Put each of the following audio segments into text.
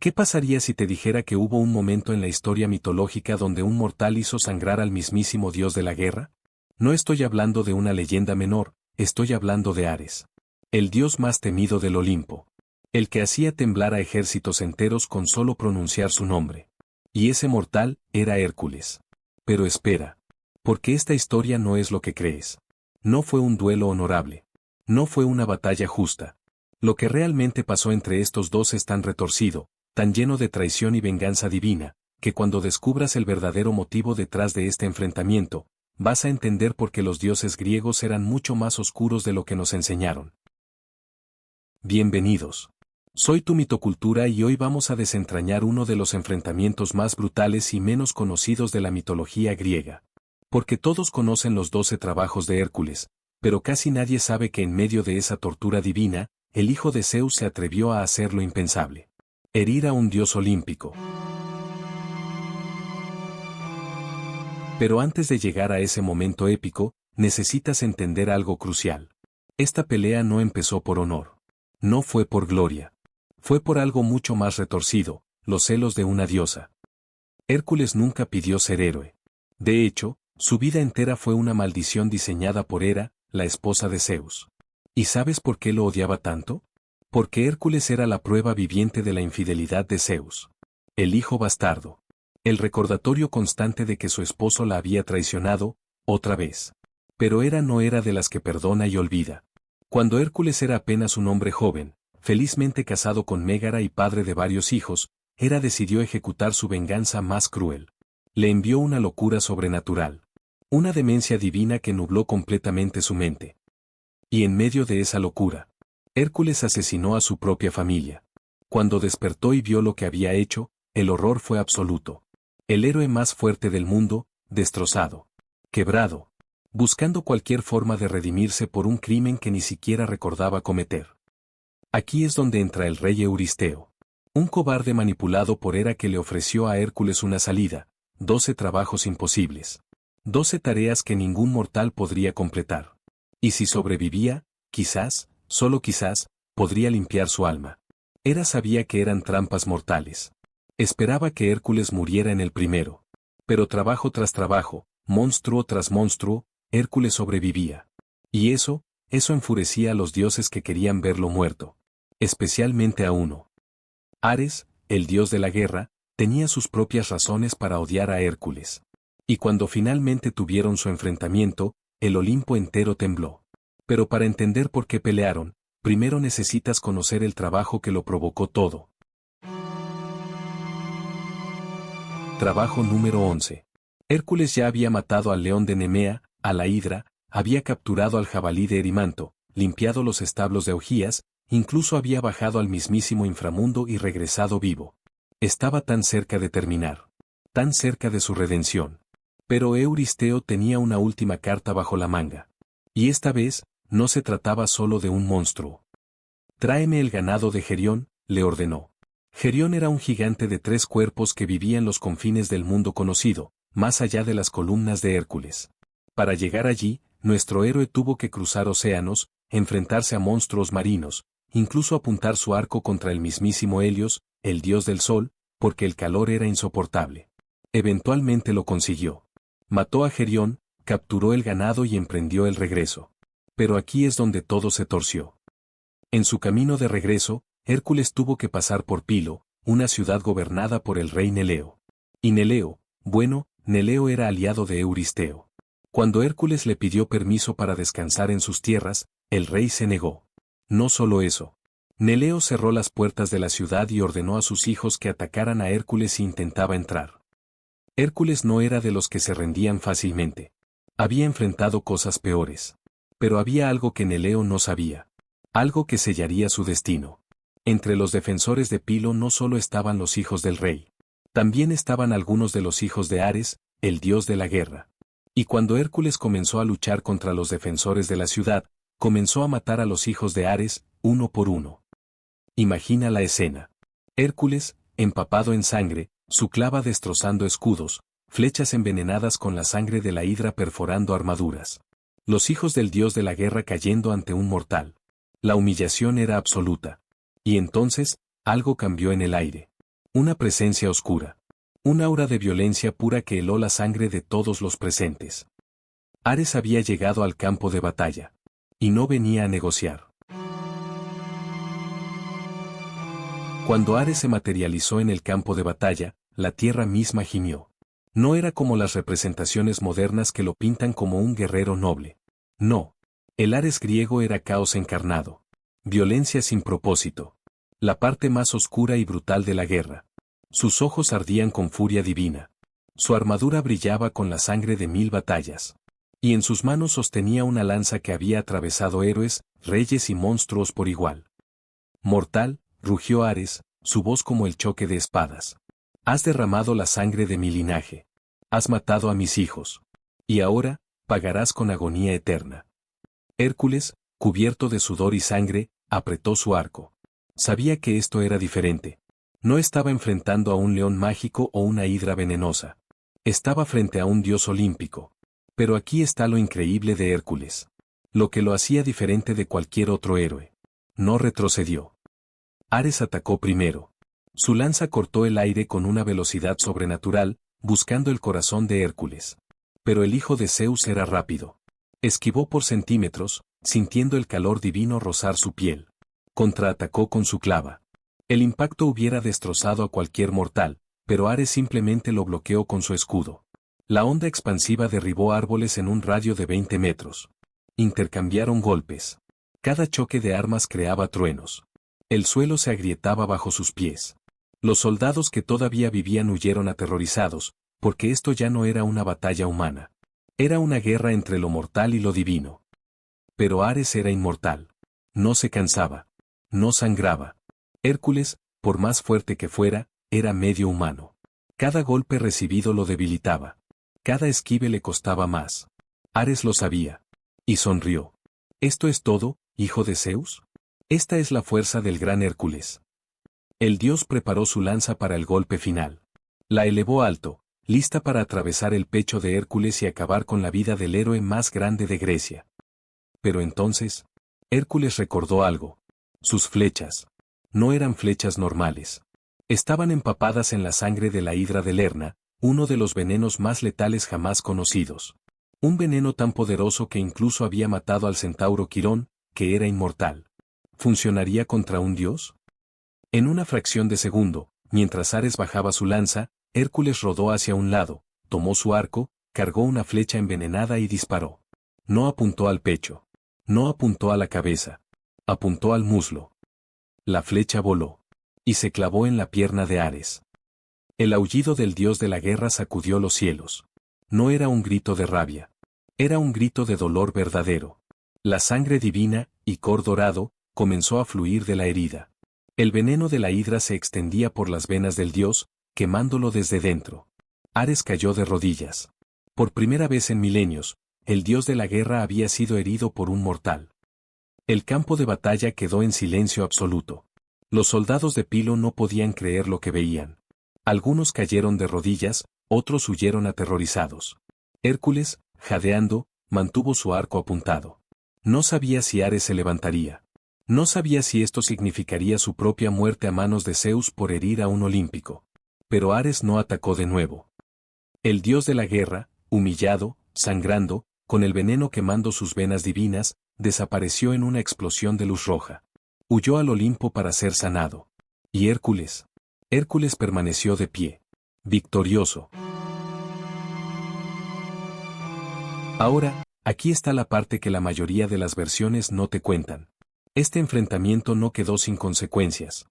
¿Qué pasaría si te dijera que hubo un momento en la historia mitológica donde un mortal hizo sangrar al mismísimo dios de la guerra? No estoy hablando de una leyenda menor, estoy hablando de Ares. El dios más temido del Olimpo. El que hacía temblar a ejércitos enteros con solo pronunciar su nombre. Y ese mortal era Hércules. Pero espera. Porque esta historia no es lo que crees. No fue un duelo honorable. No fue una batalla justa. Lo que realmente pasó entre estos dos es tan retorcido, tan lleno de traición y venganza divina, que cuando descubras el verdadero motivo detrás de este enfrentamiento, vas a entender por qué los dioses griegos eran mucho más oscuros de lo que nos enseñaron. Bienvenidos. Soy tu mitocultura y hoy vamos a desentrañar uno de los enfrentamientos más brutales y menos conocidos de la mitología griega. Porque todos conocen los 12 trabajos de Hércules, pero casi nadie sabe que en medio de esa tortura divina, el hijo de Zeus se atrevió a hacer lo impensable. Herir a un dios olímpico. Pero antes de llegar a ese momento épico, necesitas entender algo crucial. Esta pelea no empezó por honor. No fue por gloria. Fue por algo mucho más retorcido, los celos de una diosa. Hércules nunca pidió ser héroe. De hecho, su vida entera fue una maldición diseñada por Hera, la esposa de Zeus. ¿Y sabes por qué lo odiaba tanto? Porque Hércules era la prueba viviente de la infidelidad de Zeus. El hijo bastardo. El recordatorio constante de que su esposo la había traicionado, otra vez. Pero Hera no era de las que perdona y olvida. Cuando Hércules era apenas un hombre joven, felizmente casado con Mégara y padre de varios hijos, Hera decidió ejecutar su venganza más cruel. Le envió una locura sobrenatural. Una demencia divina que nubló completamente su mente. Y en medio de esa locura, Hércules asesinó a su propia familia. Cuando despertó y vio lo que había hecho, el horror fue absoluto. El héroe más fuerte del mundo, destrozado. Quebrado. Buscando cualquier forma de redimirse por un crimen que ni siquiera recordaba cometer. Aquí es donde entra el rey Euristeo. Un cobarde manipulado por Hera que le ofreció a Hércules una salida, 12 trabajos imposibles. 12 tareas que ningún mortal podría completar. Y si sobrevivía, quizás, solo quizás, podría limpiar su alma. Hera sabía que eran trampas mortales. Esperaba que Hércules muriera en el primero. Pero trabajo tras trabajo, monstruo tras monstruo, Hércules sobrevivía. Y eso enfurecía a los dioses que querían verlo muerto. Especialmente a uno. Ares, el dios de la guerra, tenía sus propias razones para odiar a Hércules. Y cuando finalmente tuvieron su enfrentamiento, el Olimpo entero tembló. Pero para entender por qué pelearon, primero necesitas conocer el trabajo que lo provocó todo. Trabajo número 11. Hércules ya había matado al león de Nemea, a la hidra, había capturado al jabalí de Erimanto, limpiado los establos de Augías, incluso había bajado al mismísimo inframundo y regresado vivo. Estaba tan cerca de terminar. Tan cerca de su redención. Pero Euristeo tenía una última carta bajo la manga. Y esta vez, no se trataba solo de un monstruo. Tráeme el ganado de Gerión, le ordenó. Gerión era un gigante de 3 cuerpos que vivía en los confines del mundo conocido, más allá de las columnas de Hércules. Para llegar allí, nuestro héroe tuvo que cruzar océanos, enfrentarse a monstruos marinos, incluso apuntar su arco contra el mismísimo Helios, el dios del sol, porque el calor era insoportable. Eventualmente lo consiguió. Mató a Gerión, capturó el ganado y emprendió el regreso. Pero aquí es donde todo se torció. En su camino de regreso, Hércules tuvo que pasar por Pilo, una ciudad gobernada por el rey Neleo. Y Neleo era aliado de Euristeo. Cuando Hércules le pidió permiso para descansar en sus tierras, el rey se negó. No solo eso. Neleo cerró las puertas de la ciudad y ordenó a sus hijos que atacaran a Hércules si intentaba entrar. Hércules no era de los que se rendían fácilmente. Había enfrentado cosas peores. Pero había algo que Neleo no sabía. Algo que sellaría su destino. Entre los defensores de Pilo no solo estaban los hijos del rey. También estaban algunos de los hijos de Ares, el dios de la guerra. Y cuando Hércules comenzó a luchar contra los defensores de la ciudad, comenzó a matar a los hijos de Ares, uno por uno. Imagina la escena. Hércules, empapado en sangre, su clava destrozando escudos, flechas envenenadas con la sangre de la hidra perforando armaduras. Los hijos del dios de la guerra cayendo ante un mortal. La humillación era absoluta. Y entonces, algo cambió en el aire. Una presencia oscura. Un aura de violencia pura que heló la sangre de todos los presentes. Ares había llegado al campo de batalla. Y no venía a negociar. Cuando Ares se materializó en el campo de batalla, la tierra misma gimió. No era como las representaciones modernas que lo pintan como un guerrero noble. No. El Ares griego era caos encarnado. Violencia sin propósito. La parte más oscura y brutal de la guerra. Sus ojos ardían con furia divina. Su armadura brillaba con la sangre de 1000 batallas. Y en sus manos sostenía una lanza que había atravesado héroes, reyes y monstruos por igual. Mortal, rugió Ares, su voz como el choque de espadas. Has derramado la sangre de mi linaje. Has matado a mis hijos. Y ahora, pagarás con agonía eterna. Hércules, cubierto de sudor y sangre, apretó su arco. Sabía que esto era diferente. No estaba enfrentando a un león mágico o una hidra venenosa. Estaba frente a un dios olímpico. Pero aquí está lo increíble de Hércules. Lo que lo hacía diferente de cualquier otro héroe. No retrocedió. Ares atacó primero. Su lanza cortó el aire con una velocidad sobrenatural, buscando el corazón de Hércules. Pero el hijo de Zeus era rápido. Esquivó por centímetros, sintiendo el calor divino rozar su piel. Contraatacó con su clava. El impacto hubiera destrozado a cualquier mortal, pero Ares simplemente lo bloqueó con su escudo. La onda expansiva derribó árboles en un radio de 20 metros. Intercambiaron golpes. Cada choque de armas creaba truenos. El suelo se agrietaba bajo sus pies. Los soldados que todavía vivían huyeron aterrorizados, porque esto ya no era una batalla humana. Era una guerra entre lo mortal y lo divino. Pero Ares era inmortal. No se cansaba. No sangraba. Hércules, por más fuerte que fuera, era medio humano. Cada golpe recibido lo debilitaba. Cada esquive le costaba más. Ares lo sabía. Y sonrió. ¿Esto es todo, hijo de Zeus? Esta es la fuerza del gran Hércules. El dios preparó su lanza para el golpe final. La elevó alto, lista para atravesar el pecho de Hércules y acabar con la vida del héroe más grande de Grecia. Pero entonces, Hércules recordó algo. Sus flechas. No eran flechas normales. Estaban empapadas en la sangre de la hidra de Lerna, uno de los venenos más letales jamás conocidos. Un veneno tan poderoso que incluso había matado al centauro Quirón, que era inmortal. ¿Funcionaría contra un dios? En una fracción de segundo, mientras Ares bajaba su lanza, Hércules rodó hacia un lado, tomó su arco, cargó una flecha envenenada y disparó. No apuntó al pecho. No apuntó a la cabeza. Apuntó al muslo. La flecha voló. Y se clavó en la pierna de Ares. El aullido del dios de la guerra sacudió los cielos. No era un grito de rabia. Era un grito de dolor verdadero. La sangre divina, icor dorado, comenzó a fluir de la herida. El veneno de la hidra se extendía por las venas del dios, quemándolo desde dentro. Ares cayó de rodillas. Por primera vez en milenios, el dios de la guerra había sido herido por un mortal. El campo de batalla quedó en silencio absoluto. Los soldados de Pilo no podían creer lo que veían. Algunos cayeron de rodillas, otros huyeron aterrorizados. Hércules, jadeando, mantuvo su arco apuntado. No sabía si Ares se levantaría. No sabía si esto significaría su propia muerte a manos de Zeus por herir a un olímpico. Pero Ares no atacó de nuevo. El dios de la guerra, humillado, sangrando, con el veneno quemando sus venas divinas, desapareció en una explosión de luz roja. Huyó al Olimpo para ser sanado. ¿Y Hércules? Hércules permaneció de pie. Victorioso. Ahora, aquí está la parte que la mayoría de las versiones no te cuentan. Este enfrentamiento no quedó sin consecuencias.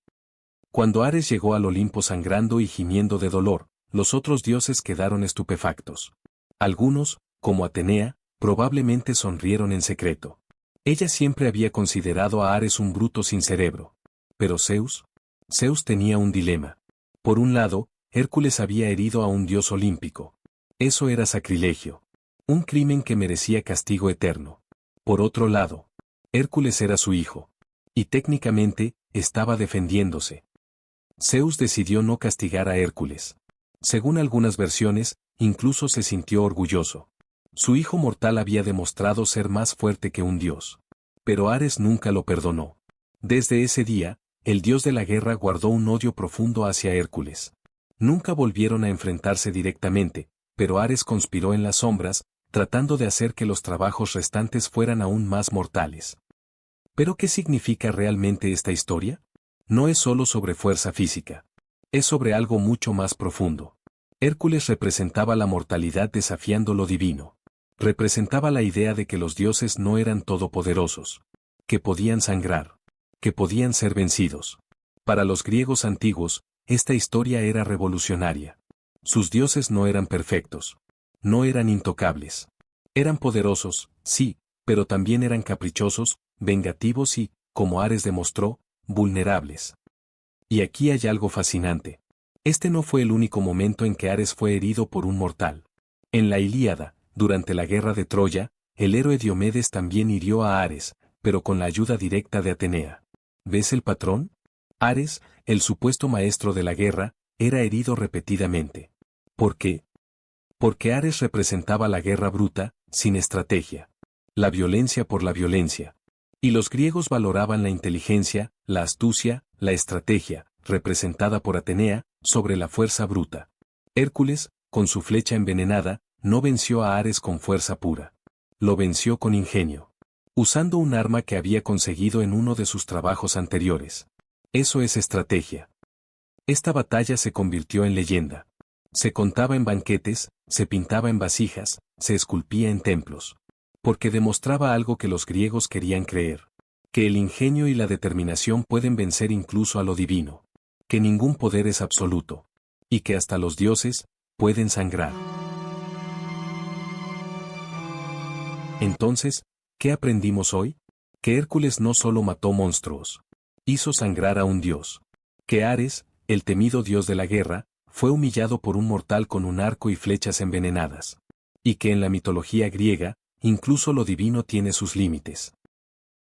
Cuando Ares llegó al Olimpo sangrando y gimiendo de dolor, los otros dioses quedaron estupefactos. Algunos, como Atenea, probablemente sonrieron en secreto. Ella siempre había considerado a Ares un bruto sin cerebro. Pero Zeus tenía un dilema. Por un lado, Hércules había herido a un dios olímpico. Eso era sacrilegio. Un crimen que merecía castigo eterno. Por otro lado, Hércules era su hijo. Y técnicamente, estaba defendiéndose. Zeus decidió no castigar a Hércules. Según algunas versiones, incluso se sintió orgulloso. Su hijo mortal había demostrado ser más fuerte que un dios. Pero Ares nunca lo perdonó. Desde ese día, el dios de la guerra guardó un odio profundo hacia Hércules. Nunca volvieron a enfrentarse directamente, pero Ares conspiró en las sombras, tratando de hacer que los trabajos restantes fueran aún más mortales. ¿Pero qué significa realmente esta historia? No es solo sobre fuerza física. Es sobre algo mucho más profundo. Hércules representaba la mortalidad desafiando lo divino. Representaba la idea de que los dioses no eran todopoderosos, que podían sangrar, que podían ser vencidos. Para los griegos antiguos, esta historia era revolucionaria. Sus dioses no eran perfectos. No eran intocables. Eran poderosos, sí, pero también eran caprichosos, vengativos y, como Ares demostró, vulnerables. Y aquí hay algo fascinante. Este no fue el único momento en que Ares fue herido por un mortal. En la Ilíada, durante la guerra de Troya, el héroe Diomedes también hirió a Ares, pero con la ayuda directa de Atenea. ¿Ves el patrón? Ares, el supuesto maestro de la guerra, era herido repetidamente. ¿Por qué? Porque Ares representaba la guerra bruta, sin estrategia. La violencia por la violencia. Y los griegos valoraban la inteligencia, la astucia, la estrategia, representada por Atenea, sobre la fuerza bruta. Hércules, con su flecha envenenada, no venció a Ares con fuerza pura. Lo venció con ingenio. Usando un arma que había conseguido en uno de sus trabajos anteriores. Eso es estrategia. Esta batalla se convirtió en leyenda. Se contaba en banquetes, se pintaba en vasijas, se esculpía en templos. Porque demostraba algo que los griegos querían creer. Que el ingenio y la determinación pueden vencer incluso a lo divino. Que ningún poder es absoluto. Y que hasta los dioses pueden sangrar. Entonces, ¿qué aprendimos hoy? Que Hércules no solo mató monstruos. Hizo sangrar a un dios. Que Ares, el temido dios de la guerra, fue humillado por un mortal con un arco y flechas envenenadas. Y que en la mitología griega, incluso lo divino tiene sus límites.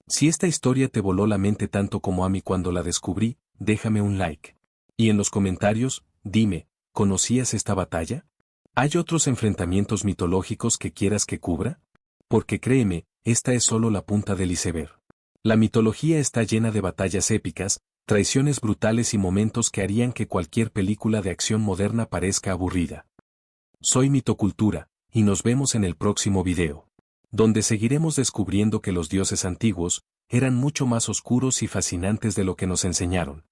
Si esta historia te voló la mente tanto como a mí cuando la descubrí, déjame un like. Y en los comentarios, dime, ¿conocías esta batalla? ¿Hay otros enfrentamientos mitológicos que quieras que cubra? Porque créeme, esta es solo la punta del iceberg. La mitología está llena de batallas épicas, traiciones brutales y momentos que harían que cualquier película de acción moderna parezca aburrida. Soy Mitocultura, y nos vemos en el próximo video, donde seguiremos descubriendo que los dioses antiguos eran mucho más oscuros y fascinantes de lo que nos enseñaron.